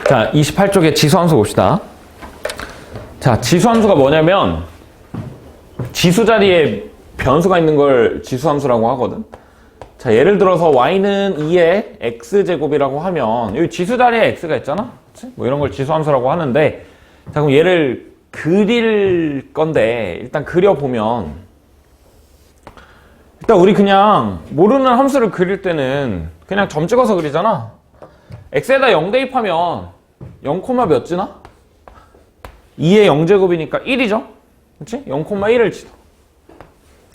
자, 28쪽에 지수함수 봅시다. 자, 지수함수가 뭐냐면 지수 자리에 변수가 있는 걸 지수함수라고 하거든. 자, 예를 들어서 y는 2의 x제곱이라고 하면 여기 지수 자리에 x가 있잖아. 그치? 뭐 이런 걸 지수함수라고 하는데, 자, 그럼 얘를 그릴 건데 일단 그려보면, 일단 우리 그냥 모르는 함수를 그릴 때는 그냥 점 찍어서 그리잖아. x에다 0 대입하면 0, 몇 지나? 2의 0제곱이니까 1이죠? 그치? 0,1을 지나.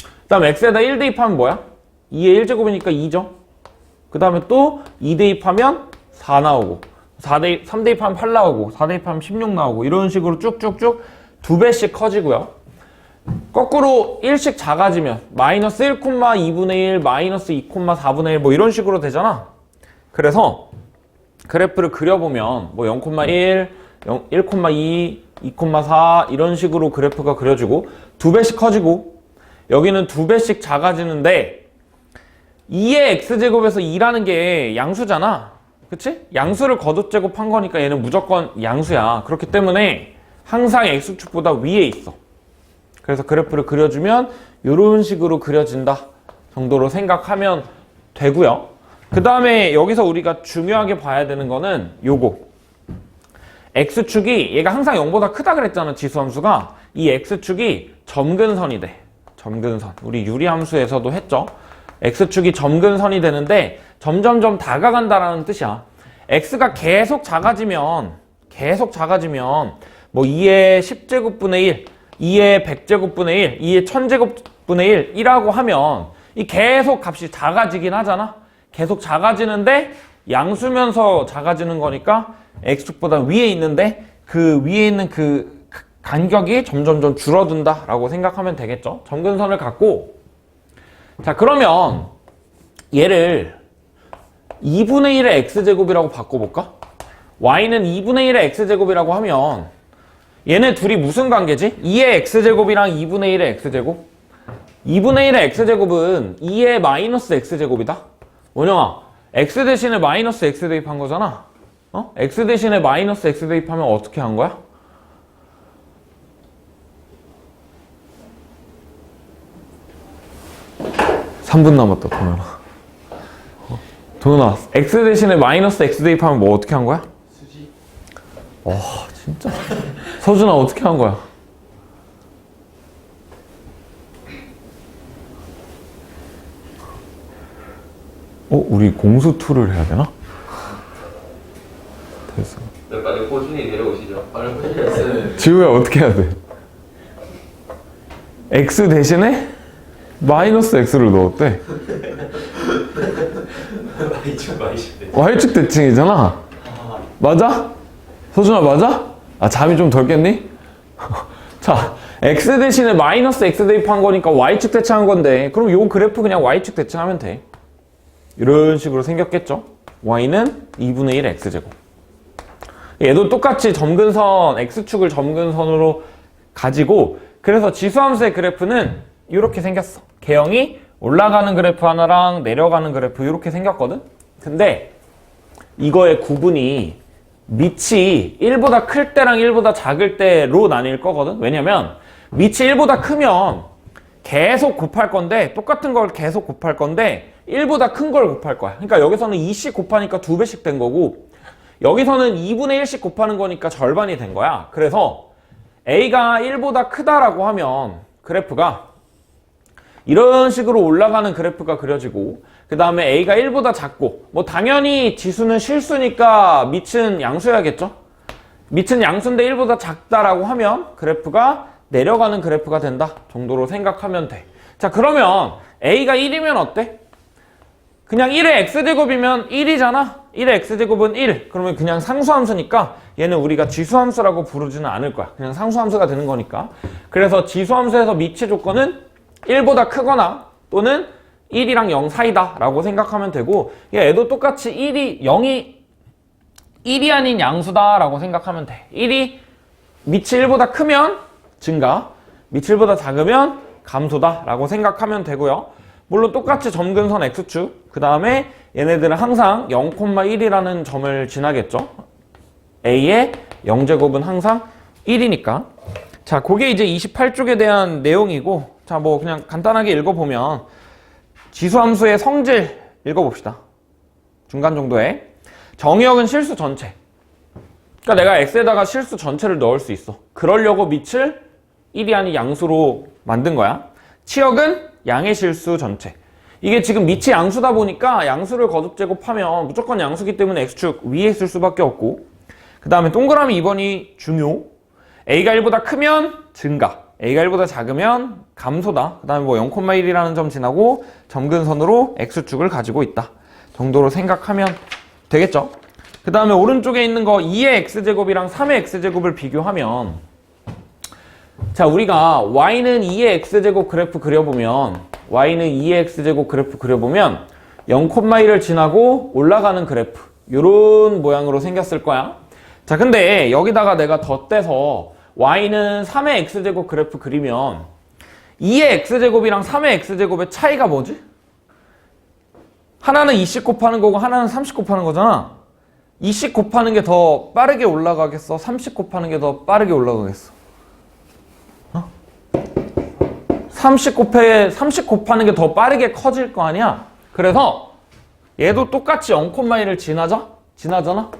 그 다음 x에다 1 대입하면 뭐야? 2의 1제곱이니까 2죠? 그 다음에 또 2 대입하면 4 나오고, 3 대입하면 8 나오고, 4 대입하면 16 나오고, 이런 식으로 쭉쭉쭉 2배씩 커지고요. 거꾸로 1씩 작아지면 마이너스 1,2분의 1, 마이너스 2,4분의 1 뭐 이런 식으로 되잖아. 그래서 그래프를 그려보면 뭐 0,1, 1,2, 2,4 이런 식으로 그래프가 그려지고 2배씩 커지고, 여기는 2배씩 작아지는데 2의 x제곱에서 2라는 게 양수잖아. 그치? 양수를 거듭제곱한 거니까 얘는 무조건 양수야. 그렇기 때문에 항상 x축보다 위에 있어. 그래서 그래프를 그려주면 이런 식으로 그려진다 정도로 생각하면 되고요. 그 다음에 여기서 우리가 중요하게 봐야 되는 거는 요거. x축이 얘가 항상 0보다 크다 그랬잖아, 지수함수가. 이 x축이 점근선이 돼. 점근선. 우리 유리함수에서도 했죠. x축이 점근선이 되는데 점점점 다가간다라는 뜻이야. x가 계속 작아지면 뭐 2의 10제곱분의 1, 2의 100제곱분의 1, 2의 1000제곱분의 1이라고 하면 이 계속 값이 작아지긴 하잖아. 계속 작아지는데 양수면서 작아지는 거니까 x축보다 위에 있는데 그 위에 있는 그 간격이 점점점 줄어든다 라고 생각하면 되겠죠. 점근선을 갖고, 자, 그러면 얘를 2분의 1의 x제곱이라고 바꿔볼까? y는 2분의 1의 x제곱이라고 하면 얘네 둘이 무슨 관계지? 2의 x제곱이랑 2분의 1의 x제곱? 2분의 1의 x제곱은 2의 마이너스 x제곱이다? 원영아, x 대신에 마이너스 x 대입한 거잖아? x 대신에 마이너스 x 대입하면 어떻게 한 거야? (3분) 남았다, 동현아. 동현아, x 대신에 마이너스 x 대입하면 뭐 어떻게 한 거야? 수지. 와, 진짜. 서준아, 어떻게 한 거야? 우리 공수 2를 해야 되나? 됐어. 네, 빨리 호준이 내려오시죠. 빨리 호준이. 지우야, 어떻게 해야 돼? x 대신에 마이너스 x를 넣었대. y축 대칭이잖아. 맞아? 서준아, 맞아? 잠이 좀 덜 깼니? 자, x 대신에 마이너스 x 대입한 거니까 y축 대칭한 건데, 그럼 요 그래프 그냥 y축 대칭하면 돼. 이런 식으로 생겼겠죠? y는 2분의 1 x제곱. 얘도 똑같이 점근선, x축을 점근선으로 가지고, 그래서 지수함수의 그래프는 이렇게 생겼어. 개형이 올라가는 그래프 하나랑 내려가는 그래프 이렇게 생겼거든? 근데 이거의 구분이 밑이 1보다 클 때랑 1보다 작을 때로 나뉠 거거든? 왜냐면 밑이 1보다 크면 계속 곱할 건데, 똑같은 걸 계속 곱할 건데 1보다 큰 걸 곱할 거야. 그러니까 여기서는 2씩 곱하니까 2배씩 된 거고, 여기서는 2분의 1씩 곱하는 거니까 절반이 된 거야. 그래서 a가 1보다 크다라고 하면 그래프가 이런 식으로 올라가는 그래프가 그려지고, 그 다음에 a가 1보다 작고, 뭐 당연히 지수는 실수니까 밑은 양수여야겠죠? 밑은 양수인데 1보다 작다라고 하면 그래프가 내려가는 그래프가 된다 정도로 생각하면 돼. 자, 그러면 a가 1이면 어때? 그냥 1의 x제곱이면 1이잖아? 1의 x제곱은 1. 그러면 그냥 상수함수니까 얘는 우리가 지수함수라고 부르지는 않을 거야. 그냥 상수함수가 되는 거니까. 그래서 지수함수에서 밑의 조건은 1보다 크거나 또는 1이랑 0 사이다 라고 생각하면 되고, 얘도 똑같이 1이 아닌 양수다 라고 생각하면 돼. 1이 밑이 1보다 크면 증가, 밑이 1보다 작으면 감소다 라고 생각하면 되고요. 물론 똑같이 점근선 x축, 그 다음에 얘네들은 항상 0,1이라는 점을 지나겠죠. a의 0제곱은 항상 1이니까. 자, 그게 이제 28쪽에 대한 내용이고, 자, 뭐 그냥 간단하게 읽어보면 지수함수의 성질 읽어봅시다. 중간 정도에. 정의역은 실수 전체. 그러니까 내가 x에다가 실수 전체를 넣을 수 있어. 그러려고 밑을 1이 아닌 양수로 만든 거야. 치역은 양의 실수 전체. 이게 지금 밑이 양수다 보니까 양수를 거듭 제곱하면 무조건 양수기 때문에 x축 위에 있을 수밖에 없고, 그 다음에 동그라미 2번이 중요. a가 1보다 크면 증가, a가 1보다 작으면 감소다. 그 다음에 뭐 0,1이라는 점 지나고 점근선으로 x축을 가지고 있다 정도로 생각하면 되겠죠. 그 다음에 오른쪽에 있는 거 2의 x제곱이랑 3의 x제곱을 비교하면, 자, 우리가 y는 2의 x제곱 그래프 그려보면, y는 2의 x제곱 그래프 그려보면 0,1을 지나고 올라가는 그래프, 요런 모양으로 생겼을 거야. 자, 근데 여기다가 내가 덧대서 y는 3의 x제곱 그래프 그리면 2의 x제곱이랑 3의 x제곱의 차이가 뭐지? 하나는 2씩 곱하는 거고 하나는 3씩 곱하는 거잖아. 2씩 곱하는 게 더 빠르게 올라가겠어? 3씩 곱하는 게 더 빠르게 올라가겠어? 30 곱하는 게 더 빠르게 커질 거 아니야? 그래서 얘도 똑같이 0,1을 지나잖아?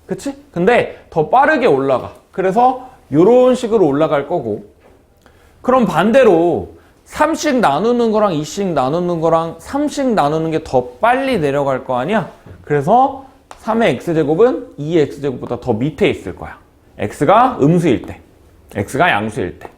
그치? 근데 더 빠르게 올라가. 그래서 요런 식으로 올라갈 거고, 그럼 반대로 3씩 나누는 거랑 2씩 나누는 거랑 3씩 나누는 게 더 빨리 내려갈 거 아니야? 그래서 3의 x제곱은 2의 x제곱보다 더 밑에 있을 거야. x가 음수일 때, x가 양수일 때.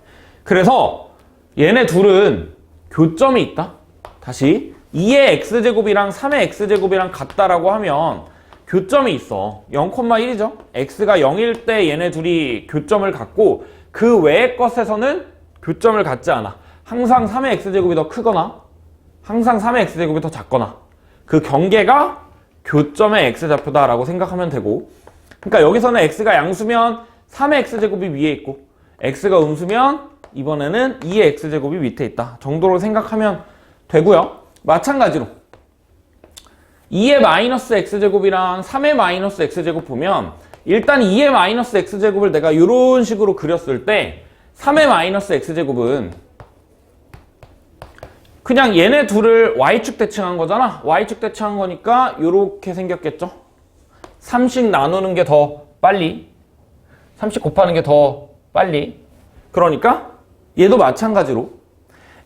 그래서 얘네 둘은 교점이 있다. 다시 2의 x제곱이랑 3의 x제곱이랑 같다라고 하면 교점이 있어. 0,1이죠. x가 0일 때 얘네 둘이 교점을 갖고 그 외의 것에서는 교점을 갖지 않아. 항상 3의 x제곱이 더 크거나 항상 3의 x제곱이 더 작거나 그 경계가 교점의 x좌표다라고 생각하면 되고, 그러니까 여기서는 x가 양수면 3의 x제곱이 위에 있고 x가 음수면 이번에는 2의 x제곱이 밑에 있다 정도로 생각하면 되고요. 마찬가지로 2의 마이너스 x제곱이랑 3의 마이너스 x제곱 보면, 일단 2의 마이너스 x제곱을 내가 이런 식으로 그렸을 때 3의 마이너스 x제곱은 그냥 얘네 둘을 y축 대칭한 거잖아. y축 대칭한 거니까 이렇게 생겼겠죠. 3씩 나누는 게 더 빨리, 3씩 곱하는 게 더 빨리. 그러니까 얘도 마찬가지로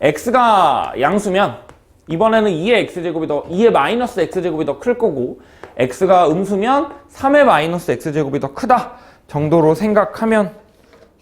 x가 양수면 이번에는 2의 x제곱이 더, 2의 마이너스 x제곱이 더 클 거고, x가 음수면 3의 마이너스 x제곱이 더 크다 정도로 생각하면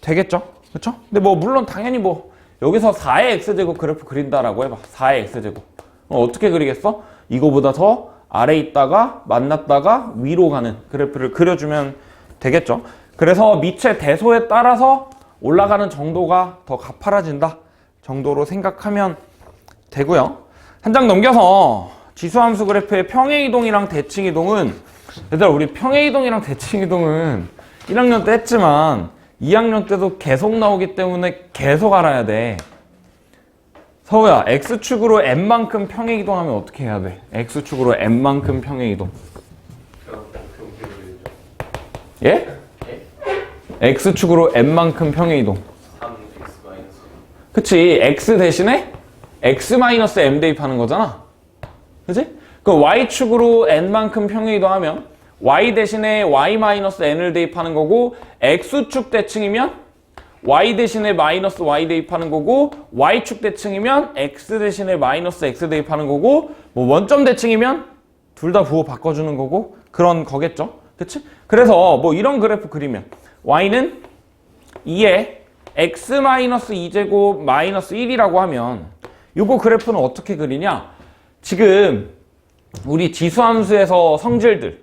되겠죠. 그렇죠? 근데 뭐 물론 당연히 뭐 여기서 4의 x제곱 그래프 그린다라고 해봐. 4의 x제곱. 어떻게 그리겠어? 이거보다 더 아래 있다가 만났다가 위로 가는 그래프를 그려주면 되겠죠. 그래서 밑의 대소에 따라서 올라가는 정도가 더 가파라진다 정도로 생각하면 되고요. 한 장 넘겨서 지수함수 그래프의 평행이동이랑 대칭이동은, 얘들아 우리 평행이동이랑 대칭이동은 1학년 때 했지만 2학년 때도 계속 나오기 때문에 계속 알아야 돼. 서우야, x축으로 n만큼 평행이동하면 어떻게 해야 돼? x축으로 n만큼 평행이동. 예? x축으로 n만큼 평행이동. 3x 마이너스. 그치? x 대신에 x-m 대입하는 거잖아. 그치? 그 y축으로 n만큼 평행이동하면 y 대신에 y-n을 대입하는 거고, x축 대칭이면 y 대신에 마이너스 y 대입하는 거고, y축 대칭이면 x 대신에 마이너스 x 대입하는 거고, 뭐 원점 대칭이면 둘 다 부호 바꿔주는 거고, 그런 거겠죠. 그치? 그래서 뭐 이런 그래프 그리면 y는 2에 x-2제곱 마이너스 1이라고 하면 요거 그래프는 어떻게 그리냐? 지금 우리 지수함수에서 성질들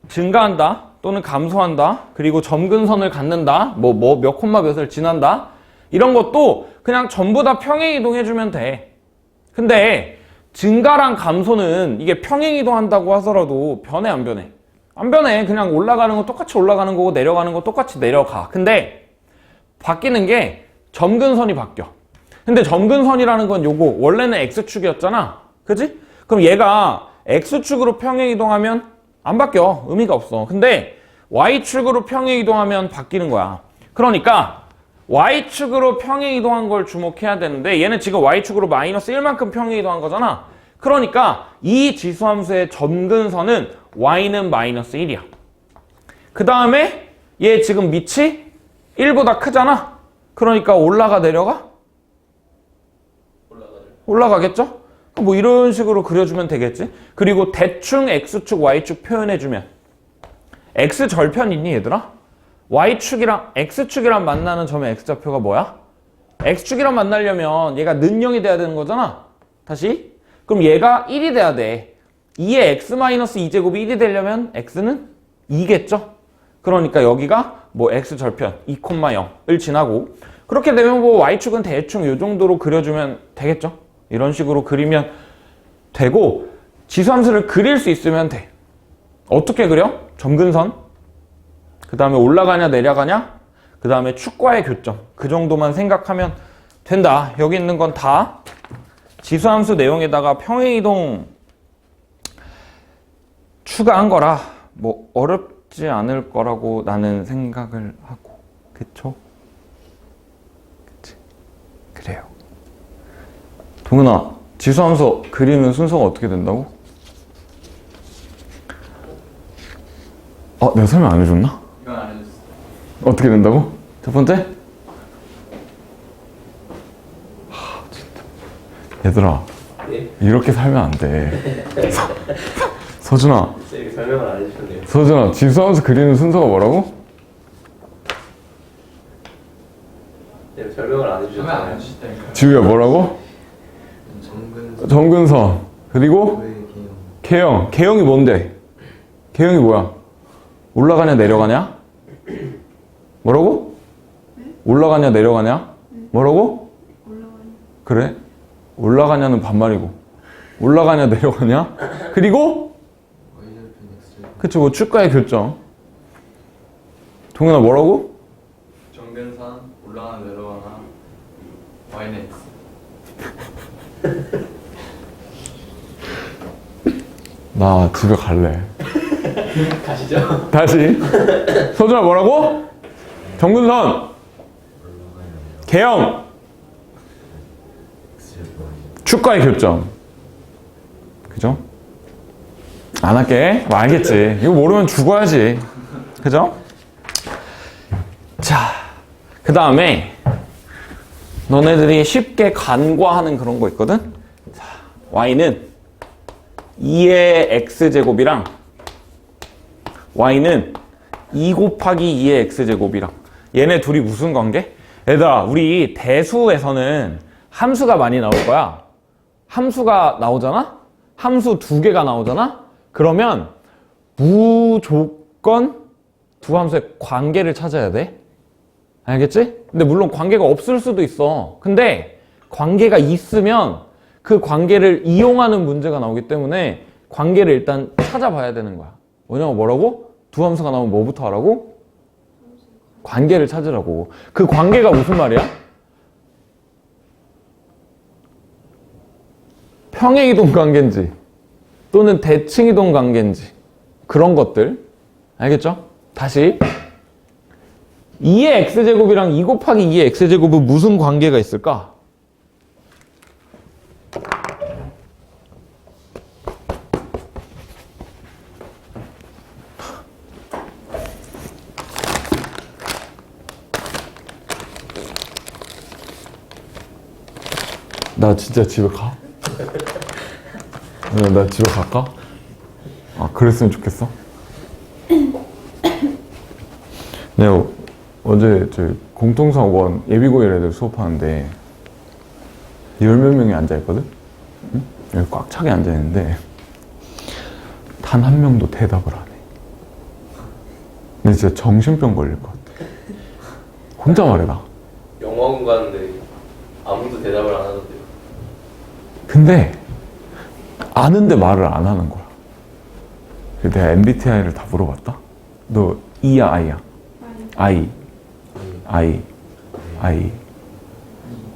증가한다 또는 감소한다, 그리고 점근선을 갖는다, 뭐 몇 콤마 몇을 지난다, 이런 것도 그냥 전부 다 평행이동해주면 돼. 근데 증가랑 감소는 이게 평행이동한다고 하더라도 변해 안 변해? 안 변해. 그냥 올라가는 거 똑같이 올라가는 거고 내려가는 거 똑같이 내려가. 근데 바뀌는 게 점근선이 바뀌어. 근데 점근선이라는 건 요거 원래는 x축이었잖아. 그치? 그럼 얘가 x축으로 평행이동하면 안 바뀌어. 의미가 없어. 근데 y축으로 평행 이동하면 바뀌는 거야. 그러니까 y축으로 평행 이동한 걸 주목해야 되는데 얘는 지금 y축으로 마이너스 1만큼 평행 이동한 거잖아. 그러니까 이 지수함수의 점근선은 y는 마이너스 1이야. 그 다음에 얘 지금 밑이 1보다 크잖아. 그러니까 올라가 내려가? 올라가겠죠? 뭐 이런 식으로 그려주면 되겠지. 그리고 대충 x축 y축 표현해주면 x절편이니 얘들아? y축이랑 x축이랑 만나는 점의 x좌표가 뭐야? x축이랑 만나려면 얘가 는영이 돼야 되는 거잖아. 다시 그럼 얘가 1이 돼야 돼. 2의 x-2제곱이 1이 되려면 x는 2겠죠? 그러니까 여기가 뭐 x절편 2,0을 지나고 그렇게 되면 뭐 y축은 대충 이 정도로 그려주면 되겠죠? 이런 식으로 그리면 되고 지수함수를 그릴 수 있으면 돼. 어떻게 그려? 점근선 그 다음에 올라가냐 내려가냐 그 다음에 축과의 교점 그 정도만 생각하면 된다. 여기 있는 건 다 지수함수 내용에다가 평행이동 추가한 거라 뭐 어렵지 않을 거라고 나는 생각을 하고 그쵸? 그치? 그래요. 동은아 지수함수 그리는 순서가 어떻게 된다고? 내가 설명 안 해줬나? 이건 안 해줬어. 어떻게 된다고? 첫 번째? 진짜. 얘들아 예? 이렇게 살면 안 돼. 서준아 쌤이 설명을 안 해주셨네요. 서준아 지수함수 그리는 순서가 뭐라고? 쌤 설명을 안 해주셨잖아요. 지우야 뭐라고? 점근선 그리고 개형 개형이 뭔데? 개형이 뭐야? 올라가냐 내려가냐? 뭐라고? 올라가냐 내려가냐? 뭐라고? 그래? 올라가냐는 반말이고 올라가냐 내려가냐? 그리고 그치 뭐 축과의 교점. 동현아 뭐라고? 정근선 올라가나 내려가나 y는 x. 나 집에 갈래. 가시죠. 다시 서준아 뭐라고? 정근선 개형 축과의 교점. 그죠? 안 할게. 뭐 알겠지. 이거 모르면 죽어야지. 그죠? 자, 그 다음에 너네들이 쉽게 간과하는 그런 거 있거든? 자, y는 2의 x제곱이랑 y는 2 곱하기 2의 x제곱이랑 얘네 둘이 무슨 관계? 얘들아 우리 대수에서는 함수가 많이 나올 거야. 함수가 나오잖아? 함수 2개가 나오잖아? 그러면 무조건 두 함수의 관계를 찾아야 돼. 알겠지? 근데 물론 관계가 없을 수도 있어. 근데 관계가 있으면 그 관계를 이용하는 문제가 나오기 때문에 관계를 일단 찾아봐야 되는 거야. 뭐냐면 뭐라고? 두 함수가 나오면 뭐부터 하라고? 관계를 찾으라고. 그 관계가 무슨 말이야? 평행이동 관계인지 또는 대칭이동 관계인지 그런 것들 알겠죠? 다시 2의 x제곱이랑 2 곱하기 2의 x제곱은 무슨 관계가 있을까? 나 진짜 집에 가? 나 집에 갈까? 아 그랬으면 좋겠어. 내가 어제 저 공통사원 예비고일 애들 수업하는데 10몇 명이 앉아있거든? 응? 여기 꽉 차게 앉아있는데 단 한 명도 대답을 안 해. 근데 진짜 정신병 걸릴 것 같아. 혼자 말해 나. 영어학원 가는데 아무도 대답을 안 하던데요. 근데 아는데 말을 안 하는 거야. 그래서 내가 MBTI를 다 물어봤다. 너 E야 I야? I.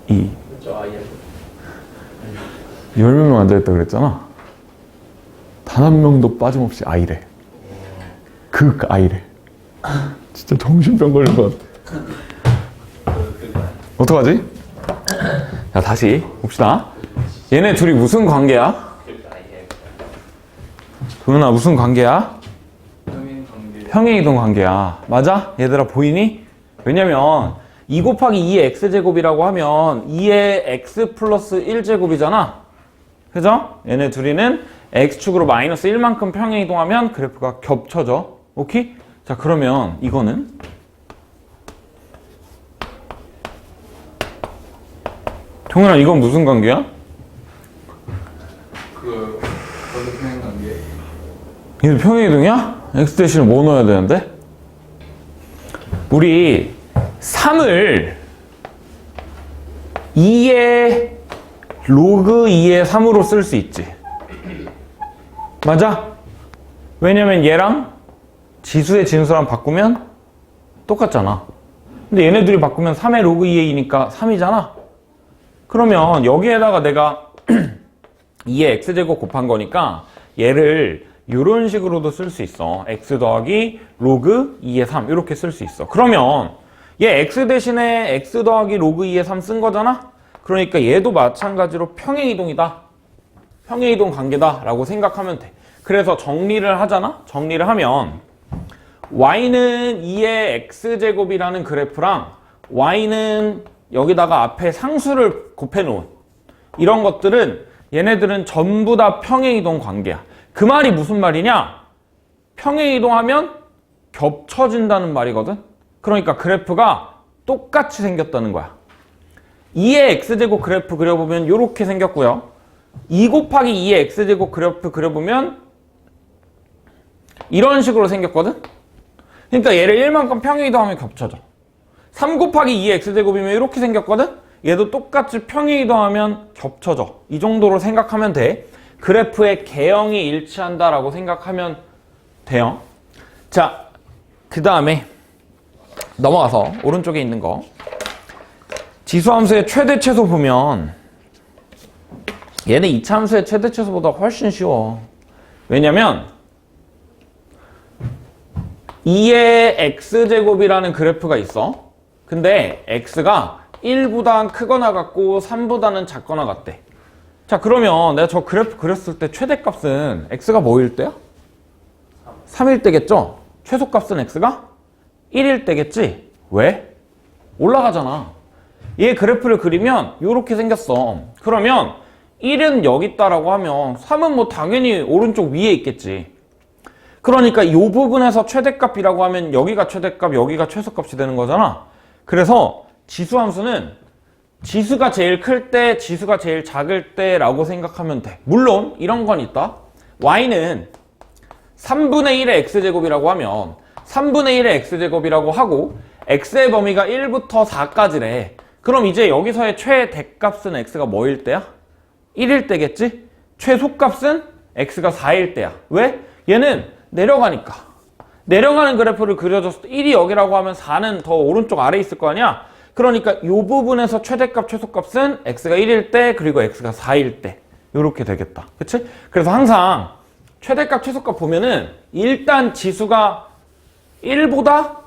E. 저 아이야. 10몇 명 앉아있다 그랬잖아. 단 한 명도 빠짐없이 I래. 극 I래. 진짜 정신병 걸린 것 같아. 어떡하지? 자, 다시 봅시다. 얘네 둘이 무슨 관계야? 도현아, 무슨 관계야? 평행 관계. 평행이동 관계야. 맞아? 얘들아 보이니? 왜냐면 2 곱하기 2의 x제곱이라고 하면 2의 x 플러스 1제곱이잖아. 그죠? 얘네 둘이는 x축으로 마이너스 1만큼 평행이동하면 그래프가 겹쳐져. 오케이? 자, 그러면 이거는 동현아, 이건 무슨 관계야? 저도 평행 관계. 얘는 평행이동이야? x 대신에 뭐 넣어야 되는데? 우리 3을 2의 로그 2의 3으로 쓸 수 있지. 맞아? 왜냐면 얘랑 지수의 진수랑 바꾸면 똑같잖아. 근데 얘네들이 바꾸면 3의 로그 2의 2니까 3이잖아. 그러면 여기에다가 내가 2의 x제곱 곱한 거니까 얘를 이런 식으로도 쓸 수 있어. x 더하기 로그 2의 3 이렇게 쓸 수 있어. 그러면 얘 x 대신에 x 더하기 로그 2의 3 쓴 거잖아? 그러니까 얘도 마찬가지로 평행이동이다. 평행이동 관계다 라고 생각하면 돼. 그래서 정리를 하잖아? 정리를 하면 y는 2의 x제곱이라는 그래프랑 y는 여기다가 앞에 상수를 곱해놓은 이런 것들은 얘네들은 전부 다 평행이동 관계야. 그 말이 무슨 말이냐? 평행이동하면 겹쳐진다는 말이거든? 그러니까 그래프가 똑같이 생겼다는 거야. 2의 x제곱 그래프 그려보면 이렇게 생겼고요. 2 곱하기 2의 x제곱 그래프 그려보면 이런 식으로 생겼거든? 그러니까 얘를 1만큼 평행이동하면 겹쳐져. 3 곱하기 2의 x제곱이면 이렇게 생겼거든? 얘도 똑같이 평행이동하면 겹쳐져. 이 정도로 생각하면 돼. 그래프의 개형이 일치한다라고 생각하면 돼요. 자, 그 다음에 넘어가서 오른쪽에 있는 거 지수함수의 최대 최소 보면 얘는 이차함수의 최대 최소보다 훨씬 쉬워. 왜냐면 2의 x제곱이라는 그래프가 있어. 근데 x가 1보다 크거나 같고 3보다는 작거나 같대. 자, 그러면 내가 저 그래프 그렸을 때 최대값은 x가 뭐일 때야? 3일 때겠죠? 최소값은 x가 1일 때겠지? 왜? 올라가잖아. 얘 그래프를 그리면 이렇게 생겼어. 그러면 1은 여기 있다라고 하면 3은 뭐 당연히 오른쪽 위에 있겠지. 그러니까 이 부분에서 최대값이라고 하면 여기가 최대값, 여기가 최소값이 되는 거잖아. 그래서 지수함수는 지수가 제일 클 때, 지수가 제일 작을 때라고 생각하면 돼. 물론 이런 건 있다. y는 3분의 1의 x제곱이라고 하면 3분의 1의 x제곱이라고 하고 x의 범위가 1부터 4까지래. 그럼 이제 여기서의 최대값은 x가 뭐일 때야? 1일 때겠지? 최소값은 x가 4일 때야. 왜? 얘는 내려가니까. 내려가는 그래프를 그려줬을 때 1이 여기라고 하면 4는 더 오른쪽 아래에 있을 거 아니야? 그러니까 이 부분에서 최대값, 최소값은 x가 1일 때 그리고 x가 4일 때 이렇게 되겠다. 그치? 그래서 항상 최대값, 최소값 보면은 일단 지수가 1보다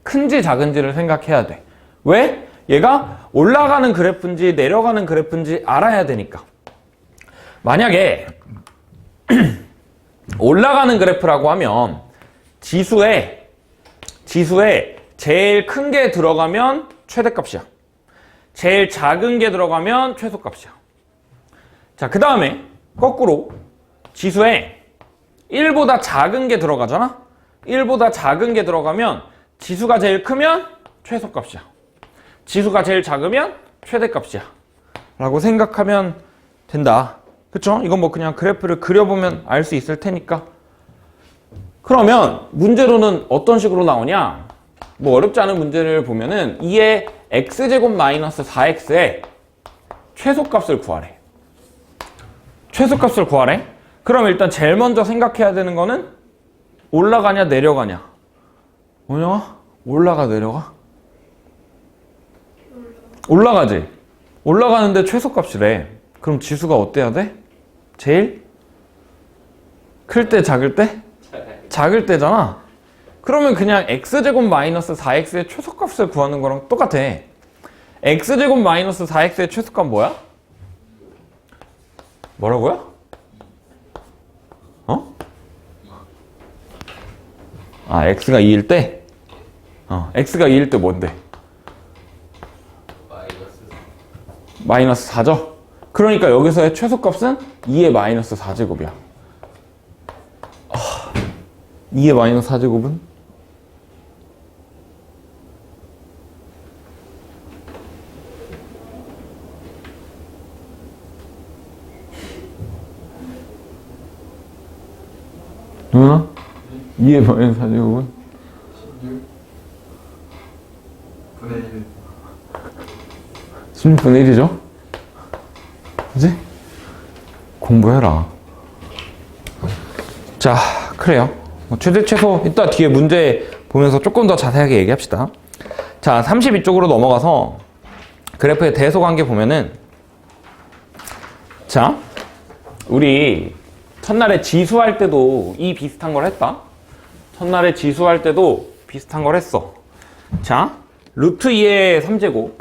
큰지 작은지를 생각해야 돼. 왜? 얘가 올라가는 그래프인지 내려가는 그래프인지 알아야 되니까. 만약에 올라가는 그래프라고 하면 지수에 제일 큰 게 들어가면 최대값이야. 제일 작은 게 들어가면 최소값이야. 자, 그 다음에 거꾸로 지수에 1보다 작은 게 들어가잖아? 1보다 작은 게 들어가면 지수가 제일 크면 최소값이야. 지수가 제일 작으면 최대값이야. 라고 생각하면 된다. 그쵸? 이건 뭐 그냥 그래프를 그려보면 알 수 있을 테니까. 그러면 문제로는 어떤 식으로 나오냐? 뭐 어렵지 않은 문제를 보면은 2의 x제곱 마이너스 4x의 최소값을 구하래. 최소값을 구하래? 그럼 일단 제일 먼저 생각해야 되는 거는 올라가냐 내려가냐. 뭐냐? 올라가 내려가? 올라가지. 올라가는데 최소값이래. 그럼 지수가 어때야 돼? 제일 클 때 작을 때? 작을 때잖아. 그러면 그냥 x제곱 마이너스 4x의 최소값을 구하는 거랑 똑같아. x제곱 마이너스 4x의 최소값 뭐야? 뭐라고요? 어? 아, x가 2일 때? x가 2일 때 뭔데? 마이너스 4죠? 그러니까 여기서의 최소값은 2의 마이너스 4제곱이야. 2의 마이너스 4제곱은? 누나? 2의 마이너스 4제곱은? 16분의 1. 16분의 1이죠? 그지? 공부해라. 자, 그래요. 최대 최소 이따 뒤에 문제 보면서 조금 더 자세하게 얘기합시다. 자, 32쪽으로 넘어가서 그래프의 대소 관계 보면은, 자, 우리 첫날에 지수할 때도 이 비슷한 걸 했다. 첫날에 지수할 때도 비슷한 걸 했어. 자, 루트 2의 3제곱,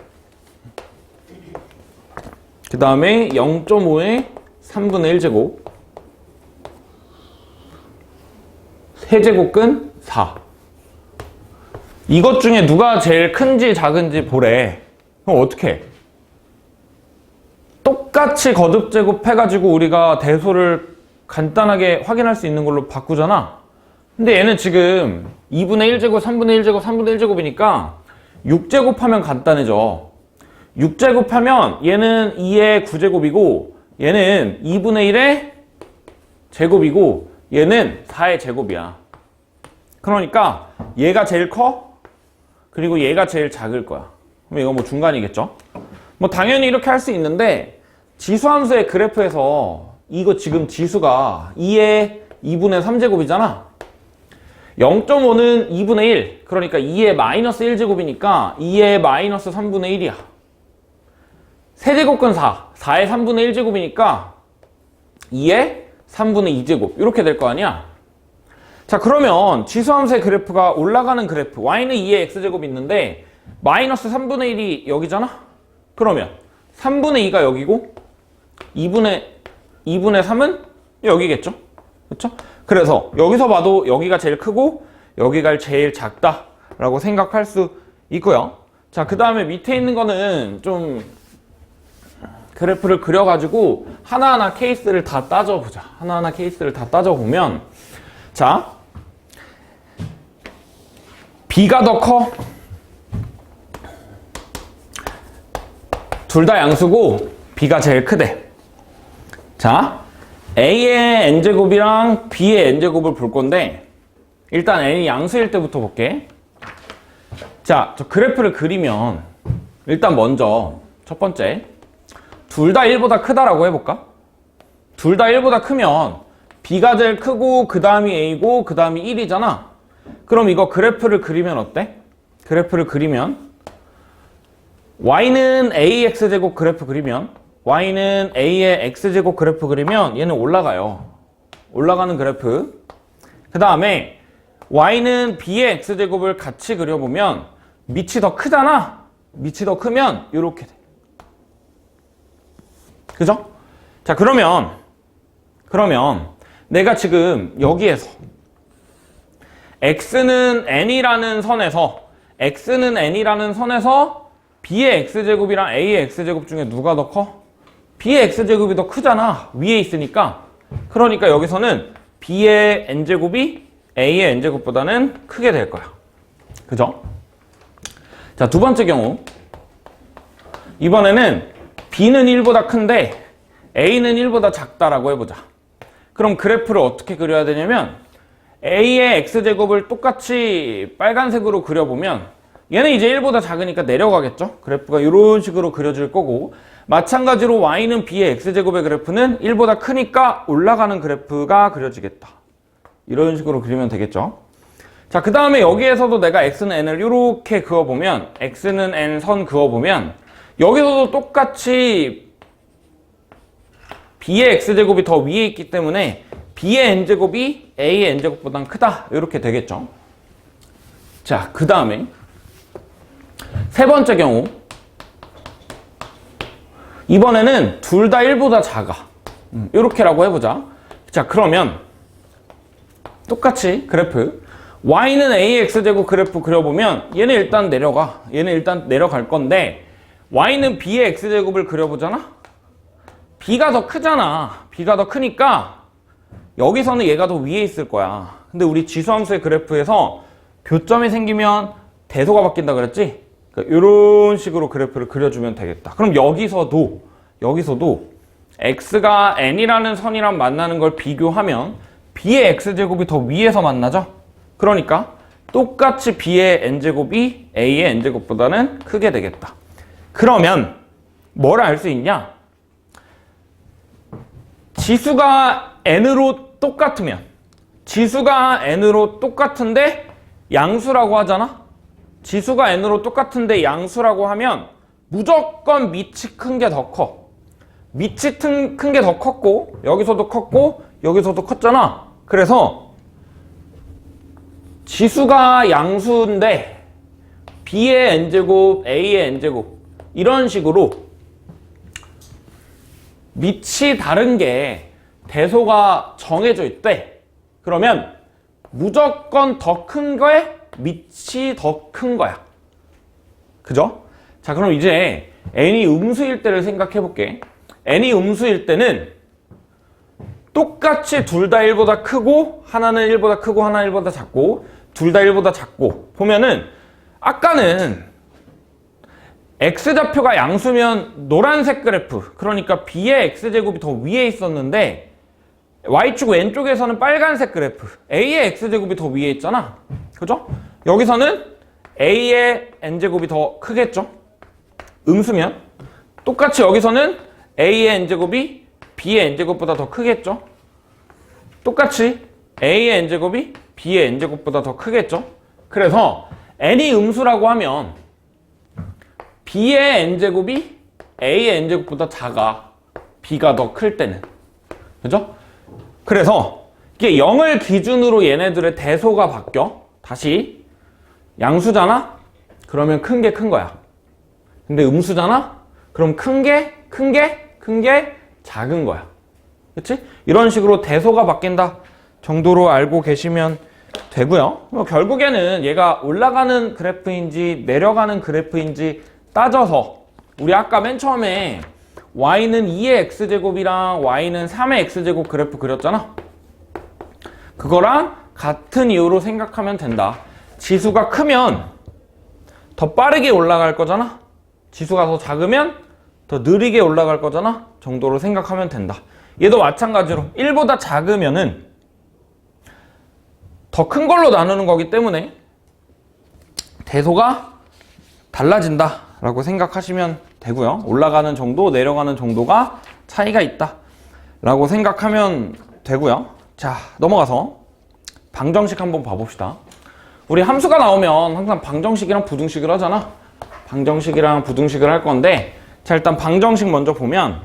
그 다음에 0.5의 3분의 1제곱, 세제곱근 4. 이것 중에 누가 제일 큰지 작은지 보래. 그럼 어떻게 해? 똑같이 거듭제곱 해가지고 우리가 대소를 간단하게 확인할 수 있는 걸로 바꾸잖아. 근데 얘는 지금 2분의 1제곱, 3분의 1제곱, 3분의 1제곱이니까 6제곱하면 간단해져. 6제곱하면 얘는 2의 9제곱이고 얘는 2분의 1의 제곱이고 얘는 4의 제곱이야. 그러니까 얘가 제일 커. 그리고 얘가 제일 작을 거야. 그럼 이거 뭐 중간이겠죠? 뭐 당연히 이렇게 할 수 있는데 지수함수의 그래프에서 이거 지금 지수가 2의 2분의 3제곱이잖아. 0.5는 2분의 1. 그러니까 2의 마이너스 1제곱이니까 2의 마이너스 3분의 1이야. 세제곱근 4. 4의 3분의 1제곱이니까 2의 3분의 2제곱. 이렇게 될 거 아니야? 자, 그러면 지수함수의 그래프가 올라가는 그래프. y는 2의 x제곱이 있는데 마이너스 3분의 1이 여기잖아? 그러면 3분의 2가 여기고 2분의 3은 여기겠죠? 그렇죠? 그래서 여기서 봐도 여기가 제일 크고 여기가 제일 작다라고 생각할 수 있고요. 자, 그 다음에 밑에 있는 거는 좀 그래프를 그려가지고 하나하나 케이스를 다 따져보자. 하나하나 케이스를 다 따져보면, 자, B가 더 커. 둘 다 양수고 B가 제일 크대. 자, A의 n제곱이랑 B의 n제곱을 볼 건데 일단 n이 양수일 때부터 볼게. 자, 저 그래프를 그리면 일단 먼저 첫 번째 둘 다 1보다 크다라고 해볼까? 둘 다 1보다 크면 B가 제일 크고 그 다음이 A고 그 다음이 1이잖아. 그럼 이거 그래프를 그리면 어때? 그래프를 그리면 Y는 AX제곱 그래프 그리면 Y는 A의 X제곱 그래프 그리면 얘는 올라가요. 올라가는 그래프. 그 다음에 Y는 B의 X제곱을 같이 그려보면 밑이 더 크잖아. 밑이 더 크면 이렇게 돼. 그죠? 자, 그러면 내가 지금 여기에서 x는 n이라는 선에서 b의 x제곱이랑 a의 x제곱 중에 누가 더 커? b의 x제곱이 더 크잖아. 위에 있으니까. 그러니까 여기서는 b의 n제곱이 a의 n제곱보다는 크게 될 거야. 그죠? 자, 두 번째 경우. 이번에는 b는 1보다 큰데 a는 1보다 작다라고 해보자. 그럼 그래프를 어떻게 그려야 되냐면 a의 x제곱을 똑같이 빨간색으로 그려보면 얘는 이제 1보다 작으니까 내려가겠죠? 그래프가 이런 식으로 그려질 거고, 마찬가지로 y는 b의 x제곱의 그래프는 1보다 크니까 올라가는 그래프가 그려지겠다. 이런 식으로 그리면 되겠죠? 자, 그 다음에 여기에서도 내가 x는 n을 이렇게 그어보면, x는 n 선 그어보면 여기서도 똑같이 b의 x제곱이 더 위에 있기 때문에 b의 n제곱이 a의 n제곱보다는 크다. 이렇게 되겠죠? 자, 그 다음에 세 번째 경우, 이번에는 둘 다 1보다 작아. 이렇게라고 해보자. 자, 그러면 똑같이 그래프 y는 ax제곱 그래프 그려보면 얘는 일단 내려가. 얘는 일단 내려갈 건데 y는 b의 x제곱을 그려보잖아. b가 더 크잖아. b가 더 크니까 여기서는 얘가 더 위에 있을 거야. 근데 우리 지수함수의 그래프에서 교점이 생기면 대소가 바뀐다 그랬지? 그러니까 이런 식으로 그래프를 그려주면 되겠다. 그럼 여기서도 x가 n이라는 선이랑 만나는 걸 비교하면 b의 x제곱이 더 위에서 만나죠? 그러니까 똑같이 b의 n제곱이 a의 n제곱보다는 크게 되겠다. 그러면 뭘 알 수 있냐? 지수가 n으로 똑같은데 양수라고 하잖아? 지수가 n으로 똑같은데 양수라고 하면 무조건 밑이 큰 게 더 커. 밑이 큰 게 더 컸고 여기서도 컸고 여기서도 컸잖아. 그래서 지수가 양수인데 b의 n제곱, a의 n제곱 이런 식으로 밑이 다른 게 대소가 정해져 있대. 그러면 무조건 더 큰 거에 밑이 더 큰 거야. 그죠? 자, 그럼 이제 n이 음수일 때를 생각해 볼게. n이 음수일 때는 똑같이 둘 다 1보다 크고 하나는 1보다 크고 하나는 1보다 작고 둘 다 1보다 작고 보면은 아까는 x좌표가 양수면 노란색 그래프, 그러니까 b의 x제곱이 더 위에 있었는데 y축 왼쪽에서는 빨간색 그래프, a의 x제곱이 더 위에 있잖아. 그죠? 여기서는 a의 n제곱이 더 크겠죠? 음수면. 똑같이 여기서는 a의 n제곱이 b의 n제곱보다 더 크겠죠? 똑같이 a의 n제곱이 b의 n제곱보다 더 크겠죠? 그래서 n이 음수라고 하면 b의 n제곱이 a의 n제곱보다 작아. b가 더 클 때는. 그죠? 그래서 이게 0을 기준으로 얘네들의 대소가 바뀌어. 다시 양수잖아? 그러면 큰 게 큰 거야. 근데 음수잖아? 그럼 큰 게 작은 거야. 그치? 이런 식으로 대소가 바뀐다 정도로 알고 계시면 되고요. 결국에는 얘가 올라가는 그래프인지 내려가는 그래프인지 따져서 우리 아까 맨 처음에 y는 2의 x제곱이랑 y는 3의 x제곱 그래프 그렸잖아. 그거랑 같은 이유로 생각하면 된다. 지수가 크면 더 빠르게 올라갈 거잖아. 지수가 더 작으면 더 느리게 올라갈 거잖아. 정도로 생각하면 된다. 얘도 마찬가지로 1보다 작으면은 더 큰 걸로 나누는 거기 때문에 대소가 달라진다 라고 생각하시면 되고요. 올라가는 정도, 내려가는 정도가 차이가 있다 라고 생각하면 되고요. 자, 넘어가서 방정식 한번 봐봅시다. 우리 함수가 나오면 항상 방정식이랑 부등식을 하잖아. 방정식이랑 부등식을 할 건데, 자, 일단 방정식 먼저 보면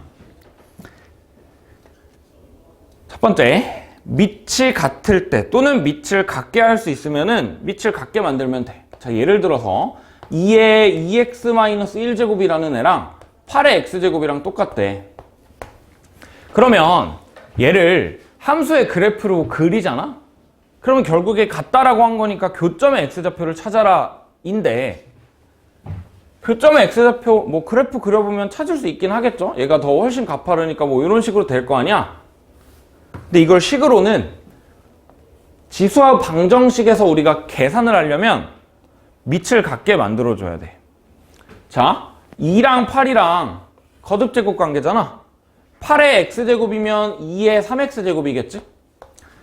첫 번째, 밑이 같을 때 또는 밑을 같게 할 수 있으면은 밑을 같게 만들면 돼. 자, 예를 들어서 2의 2x-1제곱이라는 애랑 8의 x제곱이랑 똑같대. 그러면 얘를 함수의 그래프로 그리잖아? 그러면 결국에 같다라고 한 거니까 교점의 x좌표를 찾아라 인데, 교점의 x좌표 뭐 그래프 그려보면 찾을 수 있긴 하겠죠? 얘가 더 훨씬 가파르니까 뭐 이런 식으로 될 거 아니야? 근데 이걸 식으로는 지수와 방정식에서 우리가 계산을 하려면 밑을 같게 만들어줘야 돼. 자, 2랑 8이랑 거듭제곱 관계잖아. 8의 x제곱이면 2의 3x제곱이겠지?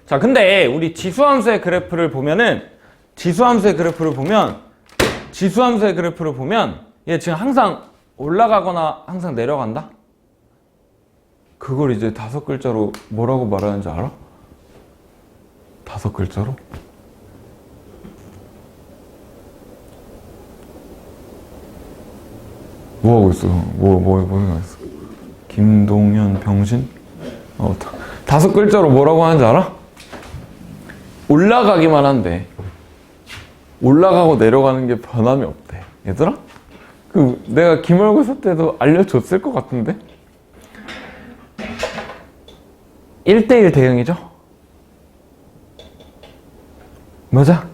자, 근데 우리 지수함수의 그래프를 보면 얘 지금 항상 올라가거나 항상 내려간다? 그걸 이제 5글자로 뭐라고 말하는지 알아? 5글자로? 뭐 하고 있어? 뭐 하고 있어? 김동현 병신? 5글자로 뭐라고 하는지 알아? 올라가기만 한대. 올라가고 내려가는 게 변함이 없대. 얘들아? 내가 기말고사 때도 알려줬을 것 같은데? 1대1 대응이죠? 맞아?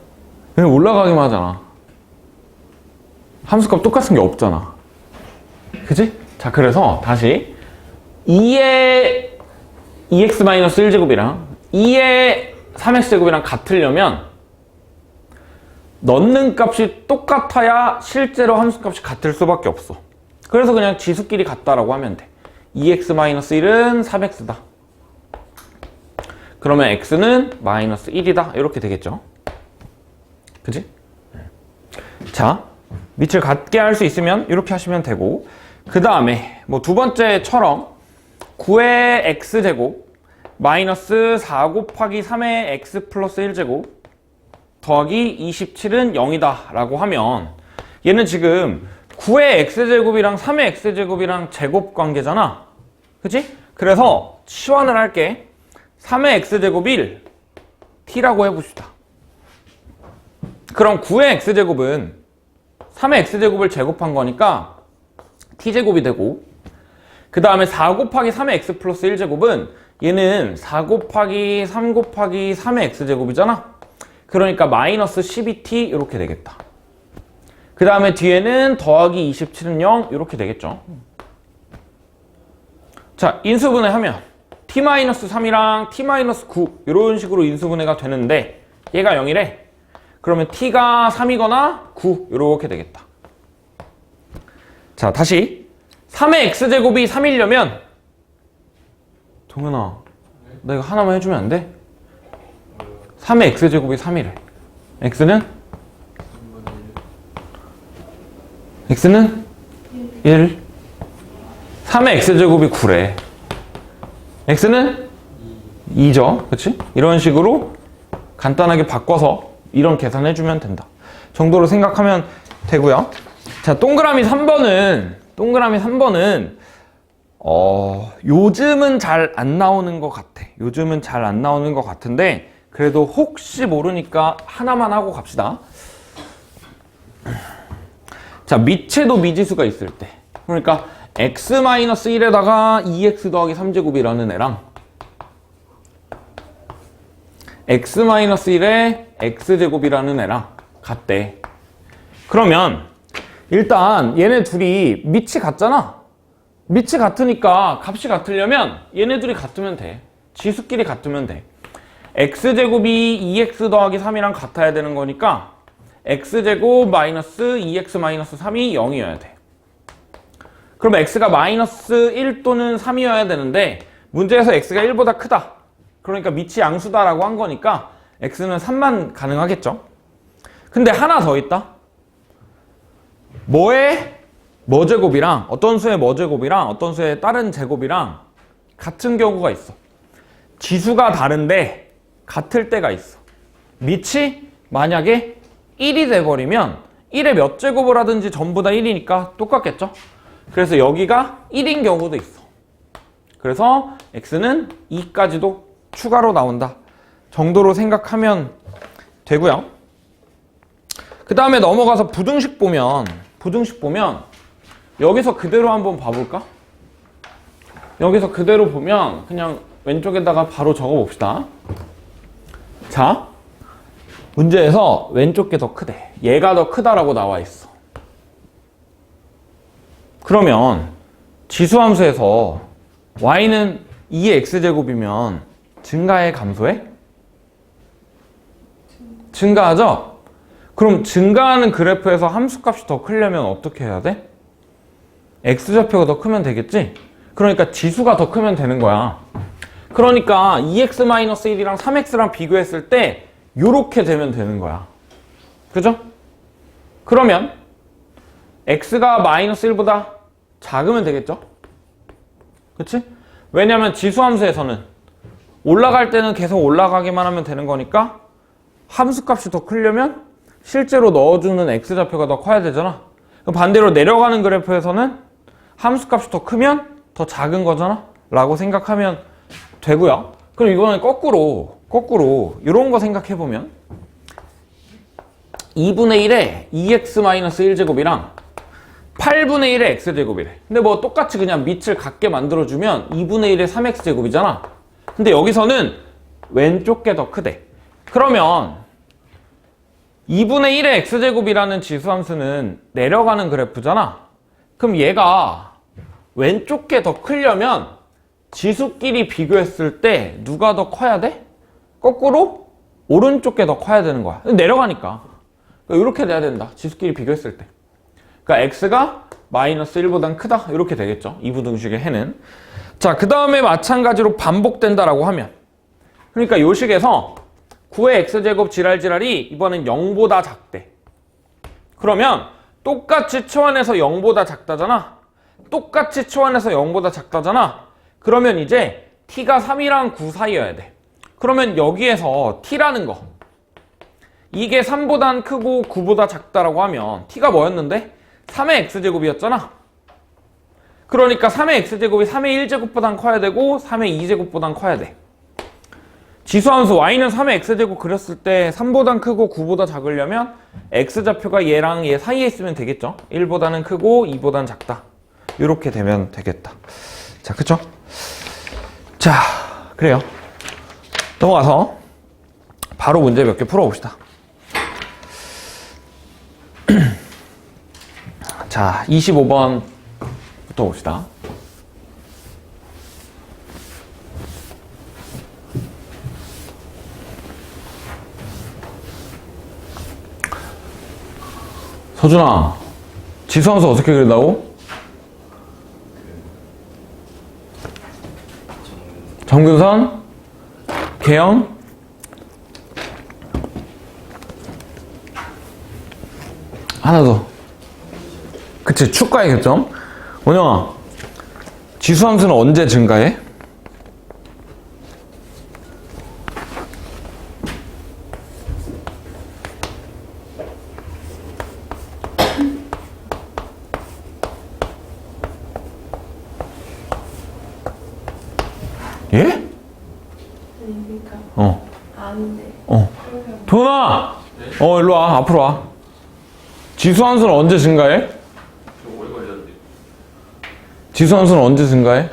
그냥 올라가기만 하잖아. 함수값 똑같은 게 없잖아. 그치? 자, 그래서 다시 2의 2x-1제곱이랑 2의 3x제곱이랑 같으려면 넣는 값이 똑같아야 실제로 함수값이 같을 수밖에 없어. 그래서 그냥 지수끼리 같다라고 하면 돼. 2x-1은 3x다. 그러면 x는 마이너스 1이다. 이렇게 되겠죠. 그치? 자, 밑을 같게 할 수 있으면 이렇게 하시면 되고, 그 다음에 뭐 두 번째처럼 9의 x제곱 마이너스 4 곱하기 3의 x 플러스 1제곱 더하기 27은 0이다 라고 하면 얘는 지금 9의 x제곱이랑 3의 x제곱이랑 제곱 관계잖아. 그치? 그래서 치환을 할게. 3의 x제곱 1 t라고 해봅시다. 그럼 9의 x제곱은 3의 x제곱을 제곱한 거니까 t제곱이 되고, 그 다음에 4 곱하기 3의 x 플러스 1제곱은 얘는 4 곱하기 3 곱하기 3의 x제곱이잖아. 그러니까 마이너스 12t 이렇게 되겠다. 그 다음에 뒤에는 더하기 27은 0 이렇게 되겠죠. 자, 인수분해 하면 t-3이랑 t-9 이런 식으로 인수분해가 되는데 얘가 0이래. 그러면 t가 3이거나 9 이렇게 되겠다. 자, 다시 3의 x제곱이 3이려면 동현아, 나 이거 하나만 해주면 안 돼? 3의 x제곱이 3이래. x는? x는? 1. 3의 x제곱이 9래. x는? 2죠. 그치? 이런 식으로 간단하게 바꿔서 이런 계산해주면 된다 정도로 생각하면 되고요. 자, 동그라미 3번은 요즘은 잘 안 나오는 것 같아. 요즘은 잘 안 나오는 것 같은데 그래도 혹시 모르니까 하나만 하고 갑시다. 자, 미체도 미지수가 있을 때, 그러니까 x-1에다가 2x 더하기 3제곱이라는 애랑 x-1에 x제곱이라는 애랑 같대. 그러면 일단 얘네 둘이 밑이 같잖아. 밑이 같으니까 값이 같으려면 얘네 둘이 같으면 돼. 지수끼리 같으면 돼. x제곱이 2x 더하기 3이랑 같아야 되는 거니까 x제곱 마이너스 2x 마이너스 3이 0이어야 돼. 그럼 x가 마이너스 1 또는 3이어야 되는데 문제에서 x가 1보다 크다. 그러니까 밑이 양수다라고 한 거니까 x는 3만 가능하겠죠. 근데 하나 더 있다. 뭐의 뭐 제곱이랑 어떤 수의 뭐 제곱이랑 어떤 수의 다른 제곱이랑 같은 경우가 있어. 지수가 다른데 같을 때가 있어. 밑이 만약에 1이 돼버리면 1의 몇 제곱을 하든지 전부 다 1이니까 똑같겠죠. 그래서 여기가 1인 경우도 있어. 그래서 x는 2까지도 추가로 나온다 정도로 생각하면 되고요. 그 다음에 넘어가서 부등식 보면 여기서 그대로 한번 봐볼까? 여기서 그대로 보면 그냥 왼쪽에다가 바로 적어 봅시다. 자, 문제에서 왼쪽 게 더 크대. 얘가 더 크다라고 나와 있어. 그러면 지수함수에서 y는 2의 x제곱이면 증가해 감소해? 증가하죠? 그럼 증가하는 그래프에서 함수값이 더 크려면 어떻게 해야 돼? x좌표가 더 크면 되겠지? 그러니까 지수가 더 크면 되는 거야. 그러니까 2x-1이랑 3x랑 비교했을 때 요렇게 되면 되는 거야. 그죠? 그러면 x가 마이너스 1보다 작으면 되겠죠? 그치? 왜냐면 지수함수에서는 올라갈 때는 계속 올라가기만 하면 되는 거니까 함수값이 더 크려면 실제로 넣어주는 x좌표가 더 커야 되잖아. 반대로 내려가는 그래프에서는 함수값이 더 크면 더 작은 거잖아 라고 생각하면 되고요. 그럼 이거는 거꾸로 이런 거 생각해보면 2분의 1에 2x-1제곱이랑 8분의 1의 x제곱이래. 근데 뭐 똑같이 그냥 밑을 같게 만들어주면 2분의 1의 3x제곱이잖아. 근데 여기서는 왼쪽 게 더 크대. 그러면 2분의 1의 x제곱이라는 지수함수는 내려가는 그래프잖아. 그럼 얘가 왼쪽 게 더 크려면 지수끼리 비교했을 때 누가 더 커야 돼? 거꾸로 오른쪽 게 더 커야 되는 거야. 내려가니까. 이렇게 돼야 된다. 지수끼리 비교했을 때. 그러니까 x가 마이너스 1보단 크다. 이렇게 되겠죠. 이부등식의 해는. 자, 그 다음에 마찬가지로 반복된다라고 하면. 그러니까 이 식에서 9의 x제곱 지랄지랄이 이번엔 0보다 작대. 그러면 똑같이 치환해서 0보다 작다잖아. 똑같이 치환해서 0보다 작다잖아. 그러면 이제 t가 3이랑 9 사이여야 돼. 그러면 여기에서 t라는 거. 이게 3보단 크고 9보다 작다라고 하면 t가 뭐였는데? 3의 x제곱이었잖아. 그러니까 3의 x제곱이 3의 1제곱보단 커야 되고 3의 2제곱보단 커야 돼. 지수함수 y는 3의 x제곱 그렸을 때 3보단 크고 9보다 작으려면 x좌표가 얘랑 얘 사이에 있으면 되겠죠. 1보다는 크고 2보단 작다. 이렇게 되면 되겠다. 자, 그쵸? 자, 그래요. 넘어가서 바로 문제 몇 개 풀어봅시다. 자, 25번부터 봅시다. 서준아, 지수함수 어떻게 그린다고? 정근선, 개형, 하나 더. 그치, 축가의 교점. 원영아, 지수함수는 언제 증가해? 예? 그러니까 안 돼. 도훈아! 일로 와. 앞으로 와. 지수함수는 언제 증가해? 좀 오래 걸렸는데. 지수함수는 언제 증가해?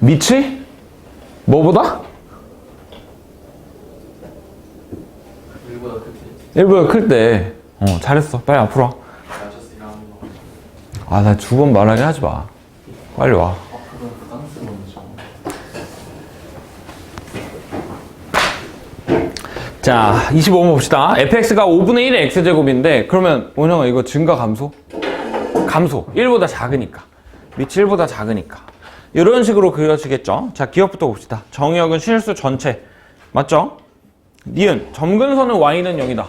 밑이? 뭐보다? 1보다 크지. 1보다 클 때. 잘했어. 빨리 앞으로 와. 맞췄으니까 하는 거. 아, 나 두 번 말하게 하지 마. 빨리 와. 앞으로 부담스러워져. 자, 25번 봅시다. fx가 5분의 1의 x제곱인데 그러면 원영아 이거 증가 감소? 감소. 1보다 작으니까. 밑이 1보다 작으니까. 이런 식으로 그려지겠죠. 자, 기억부터 봅시다. 정의역은 실수 전체. 맞죠? 니은. 점근선은 y는 0이다.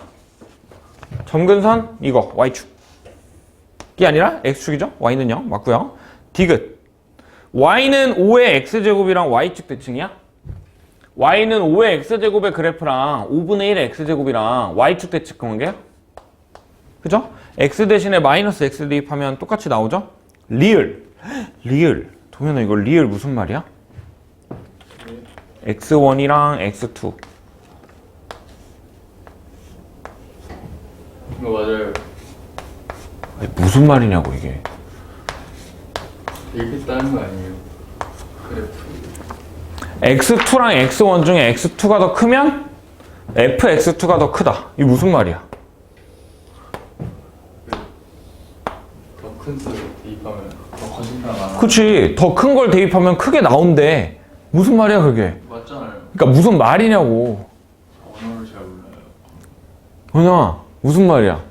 점근선 이거 y축. 이 아니라 x축이죠? y는 0. 맞고요. 디귿. y는 5의 x제곱이랑 y축 대칭이야? y는 5의 x제곱의 그래프랑 5분의 1의 x제곱이랑 y축 대칭 관계야? 그죠? x 대신에 마이너스 x 대입하면 똑같이 나오죠? 리을. 리을. 동현아 이거 리을 무슨 말이야? x1이랑 x2. 이거 맞아요. 아니, 무슨 말이냐고 이게. 이렇게 따는 거 아니에요? 그래프. x2랑 x1 중에 x2가 더 크면 fx2가 더 크다. 이게 무슨 말이야? 더 큰 수 대입하면 더 거짓말 안 하고. 그치. 더 큰 걸 대입하면 크게 나온대. 무슨 말이야 그게? 맞잖아요. 그러니까 무슨 말이냐고. 언어를 잘 몰라요. 원영아 무슨 말이야?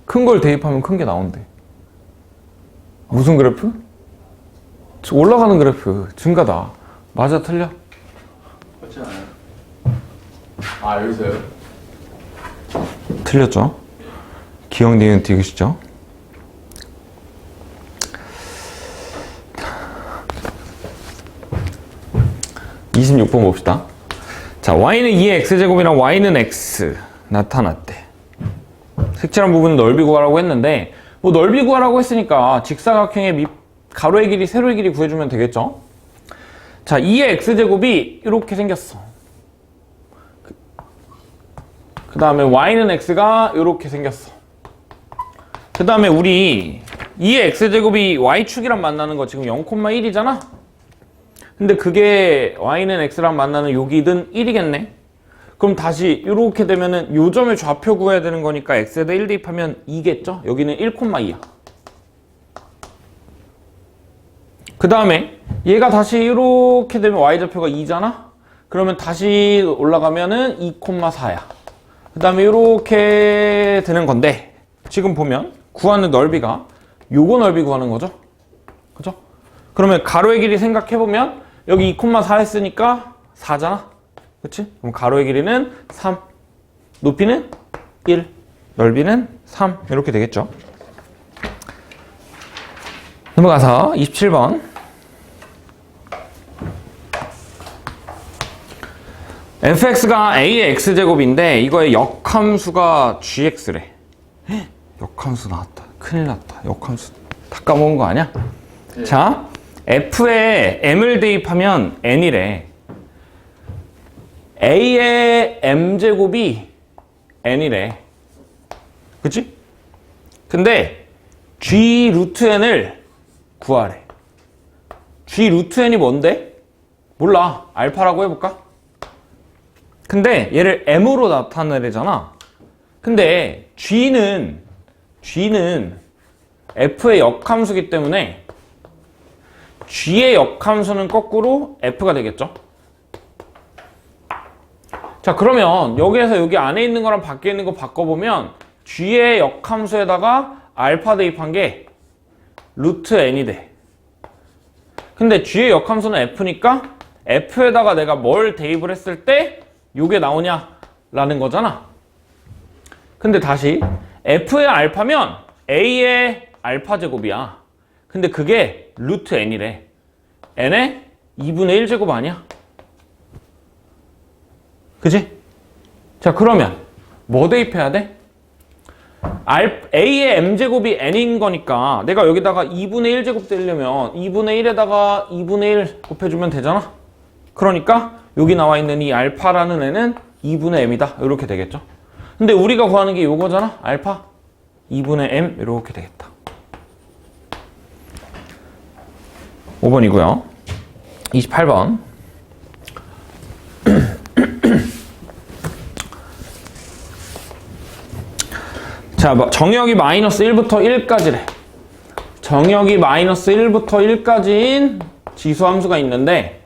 큰 걸 대입하면 큰 게 나온대. 무슨 그래프? 올라가는 그래프. 증가다. 맞아 틀려? 맞지 않아요? 아 여기서요? 틀렸죠? 기억 니은 디귿이죠? (26번) 봅시다. 자, y는 2의 x제곱이랑 y는 x 나타났대. 색칠한 부분은 넓이 구하라고 했는데 뭐 넓이 구하라고 했으니까 직사각형의 밑 가로의 길이 세로의 길이 구해주면 되겠죠? 자, 2의 x제곱이 이렇게 생겼어. 그 다음에 y는 x가 이렇게 생겼어. 그 다음에 우리 2의 x제곱이 y축이랑 만나는 거 지금 0,1이잖아? 근데 그게 y는 x랑 만나는 여기든 1이겠네? 그럼 다시 이렇게 되면은 요 점의 좌표 구해야 되는 거니까 x에다 1 대입하면 2겠죠? 여기는 1,2야. 그 다음에 얘가 다시 이렇게 되면 y좌표가 2잖아? 그러면 다시 올라가면은 2,4야. 그 다음에 이렇게 되는 건데 지금 보면 구하는 넓이가 요거 넓이 구하는 거죠? 그죠? 그러면 가로의 길이 생각해보면 여기 2,4 했으니까 4잖아? 그치? 그럼 가로의 길이는 3, 높이는 1, 넓이는 3 이렇게 되겠죠? 넘어가서 27번 fx가 a의 x제곱인데 이거의 역함수가 gx래. 역함수 나왔다. 큰일 났다. 역함수 다 까먹은 거 아니야? 네. 자, f에 m을 대입하면 n이래. a의 m제곱이 n이래. 그치? 근데 g 루트 n을 구하래. g 루트 n이 뭔데? 몰라. 알파라고 해볼까? 근데 얘를 m으로 나타내잖아. 근데 g는 f의 역함수기 때문에 g의 역함수는 거꾸로 f가 되겠죠. 자, 그러면 여기에서 여기 안에 있는 거랑 밖에 있는 거 바꿔보면 g의 역함수에다가 알파 대입한 게 루트 n이 돼. 근데 g의 역함수는 f니까 f에다가 내가 뭘 대입을 했을 때 요게 나오냐라는 거잖아. 근데 다시 f의 알파면 a의 알파 제곱이야. 근데 그게 루트 n이래. n의 2분의 1제곱 아니야? 그지? 자, 그러면 뭐 대입해야 돼? a의 m제곱이 n인 거니까 내가 여기다가 2분의 1제곱 떼려면 2분의 1에다가 2분의 1 곱해주면 되잖아? 그러니까 여기 나와 있는 이 알파라는 애는 2분의 m이다. 이렇게 되겠죠? 근데 우리가 구하는 게 요거잖아? 알파 2분의 m 이렇게 되겠다. 5번이고요. 28번. 자, 정역이 마이너스 1부터 1까지래. 정역이 마이너스 1부터 1까지인 지수함수가 있는데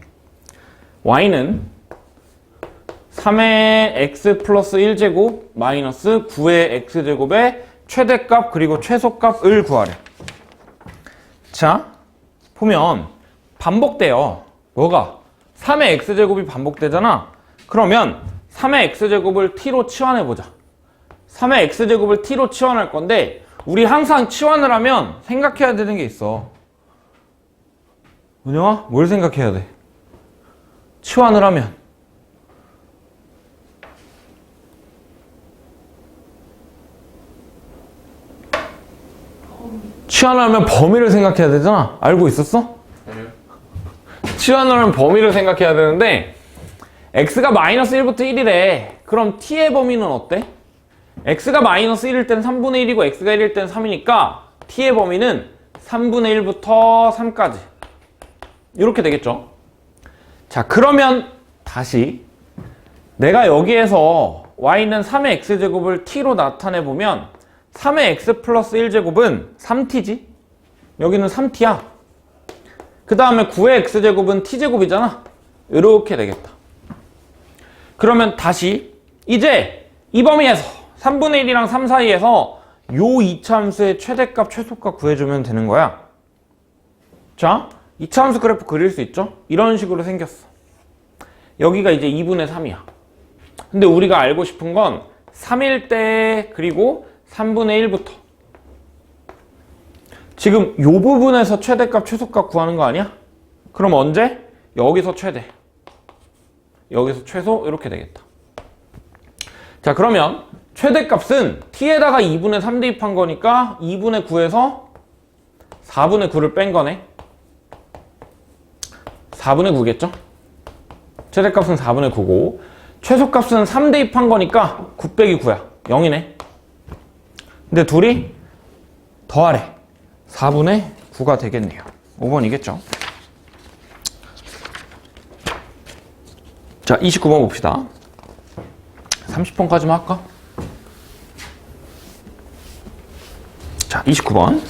y는 3의 x 플러스 1제곱 마이너스 9의 x제곱의 최대값 그리고 최소값을 구하래. 자, 보면 반복돼요. 뭐가? 3의 x제곱이 반복되잖아. 그러면 3의 x제곱을 t로 치환해보자. 3의 x제곱을 t로 치환할 건데 우리 항상 치환을 하면 생각해야 되는 게 있어. 은영아? 뭘 생각해야 돼? 치환을 하면 치환을 하면 범위를 생각해야 되잖아. 알고 있었어? 네. 치환을 하면 범위를 생각해야 되는데 x가 마이너스 1부터 1이래. 그럼 t의 범위는 어때? x가 마이너스 1일 땐 3분의 1이고 x가 1일 땐 3이니까 t의 범위는 3분의 1부터 3까지 이렇게 되겠죠. 자, 그러면 다시 내가 여기에서 y는 3의 x제곱을 t로 나타내보면 3의 x 플러스 1제곱은 3t지? 여기는 3t야. 그 다음에 9의 x제곱은 t제곱이잖아. 이렇게 되겠다. 그러면 다시 이제 이 범위에서 3분의 1이랑 3 사이에서 요 이차함수의 최대값, 최소값 구해주면 되는 거야. 자, 이차함수 그래프 그릴 수 있죠? 이런 식으로 생겼어. 여기가 이제 2분의 3이야. 근데 우리가 알고 싶은 건 3일 때 그리고 3분의 1부터 지금 요 부분에서 최대값, 최소값 구하는 거 아니야? 그럼 언제? 여기서 최대, 여기서 최소 이렇게 되겠다. 자, 그러면 최대값은 t에다가 2분의 3 대입한 거니까 2분의 9에서 4분의 9를 뺀 거네. 4분의 9겠죠? 최대값은 4분의 9고 최소값은 3 대입한 거니까 9 빼기 9야. 0이네. 근데 둘이 더하래. 4분의 9가 되겠네요. 5번이겠죠. 자, 29번 봅시다. 30번까지만 할까? 자, 29번.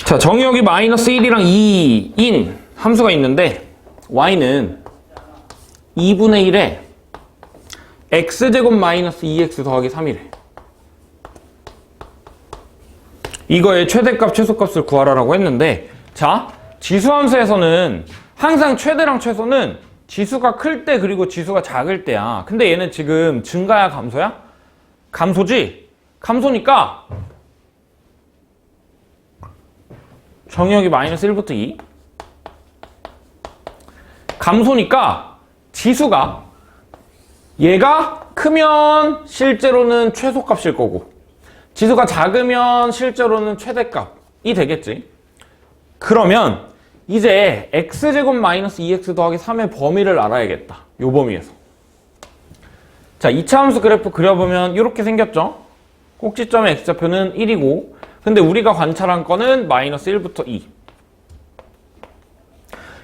자, 정의역이 마이너스 1이랑 2인 함수가 있는데 y는 2분의 1에 x제곱 마이너스 2x 더하기 3이래. 이거의 최대값, 최소값을 구하라라고 했는데, 자, 지수함수에서는 항상 최대랑 최소는 지수가 클 때 그리고 지수가 작을 때야. 근데 얘는 지금 증가야 감소야? 감소지? 감소니까 정의역이 마이너스 1부터 2. 감소니까 지수가 얘가 크면 실제로는 최소값일 거고 지수가 작으면 실제로는 최대값이 되겠지. 그러면 이제 x제곱 마이너스 2x 더하기 3의 범위를 알아야겠다. 요 범위에서. 자, 2차 함수 그래프 그려보면 이렇게 생겼죠? 꼭지점의 x좌표는 1이고 근데 우리가 관찰한 거는 마이너스 1부터 2.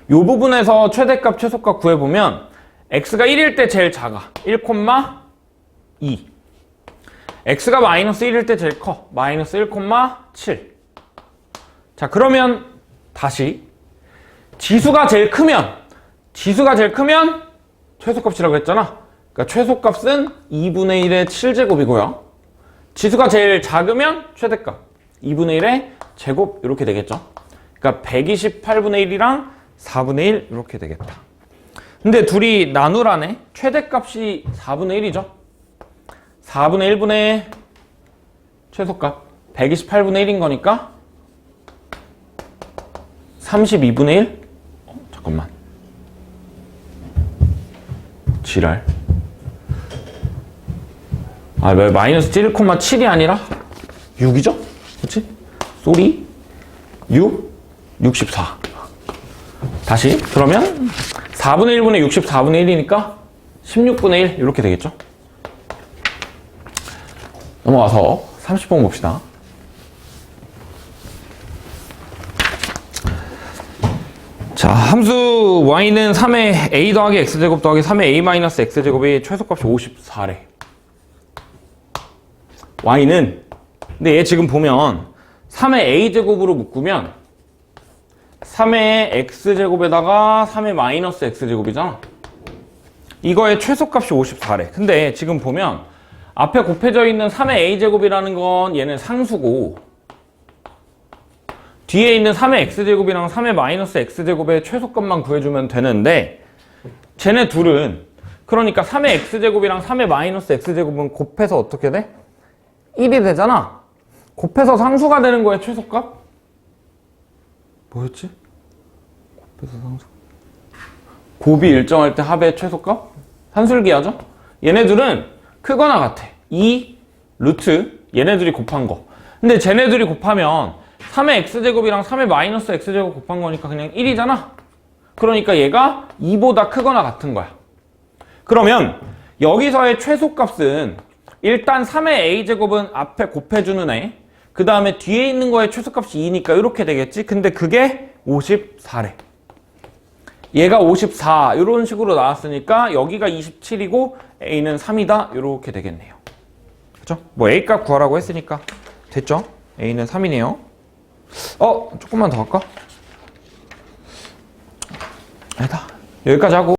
요 부분에서 최대값, 최소값 구해보면 x가 1일 때 제일 작아. 1,2. x가 마이너스 1일 때 제일 커. 마이너스 1,7. 자, 그러면 다시 지수가 제일 크면 최소값이라고 했잖아. 그러니까 최소값은 2분의 1의 7제곱이고요. 지수가 제일 작으면 최대값 2분의 1의 제곱 이렇게 되겠죠. 그러니까 128분의 1이랑 4분의 1 이렇게 되겠다. 근데 둘이 나누라네. 최대값이 4분의 1이죠. 4분의 1분의 최소값 128분의 1인 거니까 32분의 1? 잠깐만. 지랄. 아, 왜 마이너스 1,7이 아니라 6이죠? 그치? 쏘리 6, 64. 다시 그러면 4분의 1분의 64분의 1이니까 16분의 1 이렇게 되겠죠? 넘어가서 30번 봅시다. 자, 함수 y는 3의 a 더하기 x제곱 더하기 3의 a 마이너스 x제곱이 최소값이 54래. y는 근데 얘 지금 보면 3의 a제곱으로 묶으면 3의 x제곱에다가 3의 마이너스 x제곱이잖아. 이거의 최소값이 54래. 근데 지금 보면 앞에 곱해져 있는 3의 a제곱이라는 건 얘는 상수고 뒤에 있는 3의 x제곱이랑 3의 마이너스 x제곱의 최소값만 구해주면 되는데 쟤네 둘은 그러니까 3의 x제곱이랑 3의 마이너스 x제곱은 곱해서 어떻게 돼? 1이 되잖아. 곱해서 상수가 되는 거야, 최소값? 뭐였지? 곱해서 상수. 곱이 일정할 때 합의 최소값? 산술기하죠? 얘네들은 크거나 같아. 2 루트 얘네들이 곱한 거. 근데 쟤네들이 곱하면 3의 x제곱이랑 3의 마이너스 x제곱 곱한 거니까 그냥 1이잖아? 그러니까 얘가 2보다 크거나 같은 거야. 그러면 여기서의 최소값은 일단 3의 a제곱은 앞에 곱해주는 애, 그 다음에 뒤에 있는 거의 최소값이 2니까 이렇게 되겠지? 근데 그게 54래. 얘가 54 이런 식으로 나왔으니까 여기가 27이고 a는 3이다 이렇게 되겠네요. 그죠? 뭐 a 값 구하라고 했으니까 됐죠? a는 3이네요. 조금만 더 할까? 아니다. 여기까지 하고